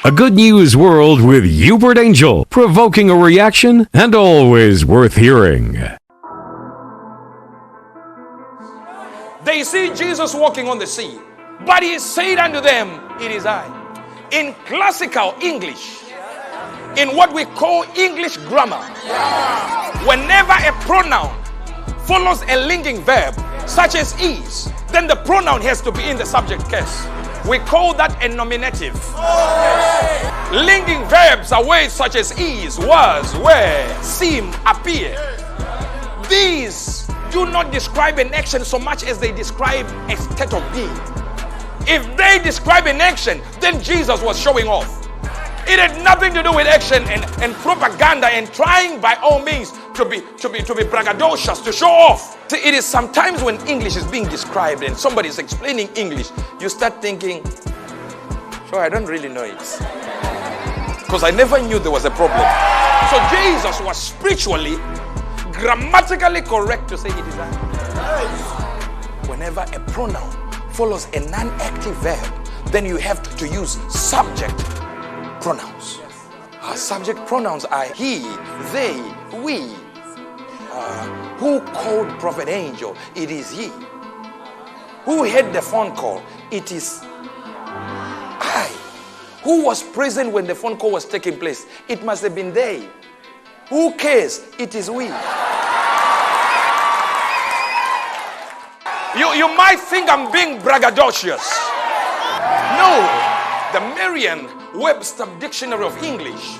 A good news world with Uebert Angel, provoking a reaction and always worth hearing. They see Jesus walking on the sea, but he said unto them, it is I. In classical English, in what we call English grammar, whenever a pronoun follows a linking verb, such as is, then the pronoun has to be in the subject case. We call that a nominative. Linking verbs are words such as is, was, were, seem, appear. These do not describe an action so much as they describe a state of being. If they describe an action, then Jesus was showing off. It had nothing to do with action and propaganda and trying by all means to be braggadocious, to show off. See, it is sometimes when English is being described and somebody is explaining English, you start thinking, sure, I don't really know it. Because I never knew there was a problem. So Jesus was spiritually, grammatically correct to say it is I. Whenever a pronoun follows a non-active verb, then you have to use subject pronouns. Our subject pronouns are he, they, we. Who called Prophet Angel? It is he. Who had the phone call? It is I. Who was present when the phone call was taking place? It must have been they. Who cares? It is we. You might think I'm being braggadocious. No. The Merriam-Webster Dictionary of English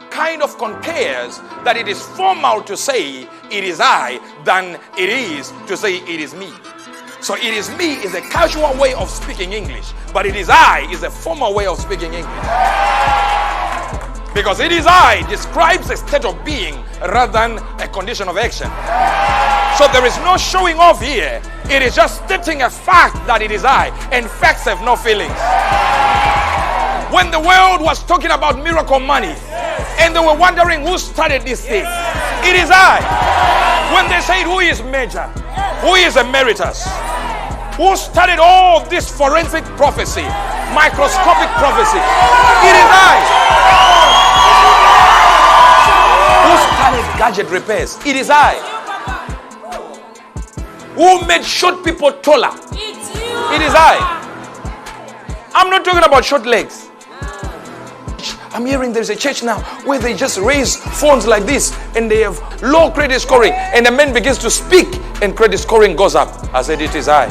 kind of concurs that it is formal to say it is I than it is to say it is me. So it is me is a casual way of speaking English, but it is I is a formal way of speaking English. Because it is I describes a state of being rather than a condition of action. So there is no showing off here. It is just stating a fact that it is I, and facts have no feelings. When the world was talking about miracle money and they were wondering who started this thing, it is I. When they said who is major, who is emeritus, who started all this forensic prophecy, microscopic prophecy, it is I. Who started gadget repairs, it is I. Who made short people taller, it is I. I'm not talking about short legs. I'm hearing there's a church now where they just raise phones like this and they have low credit scoring and the man begins to speak and credit scoring goes up. I said, it is I.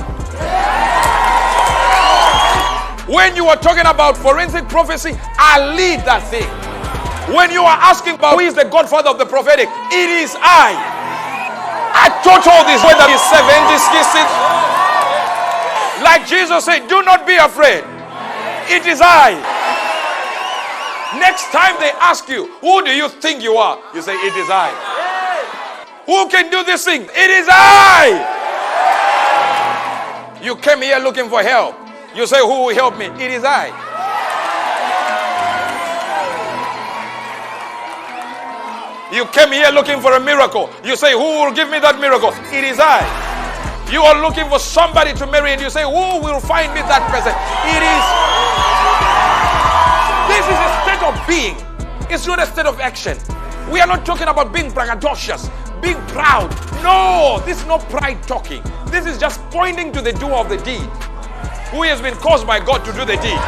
When you are talking about forensic prophecy, I lead that thing. When you are asking about who is the godfather of the prophetic, it is I. I taught all this, whether it's 70s, 60s. Like Jesus said, do not be afraid. It is I. Next time they ask you, who do you think you are? You say, it is I. Who can do this thing? It is I. You came here looking for help. You say, who will help me? It is I. You came here looking for a miracle. You say, who will give me that miracle? It is I. You are looking for somebody to marry and you say, who will find me that person? It is. This is a state of being. It's not a state of action. We are not talking about being braggadocious, being proud. No, this is not pride talking. This is just pointing to the doer of the deed, who has been caused by God to do the deed.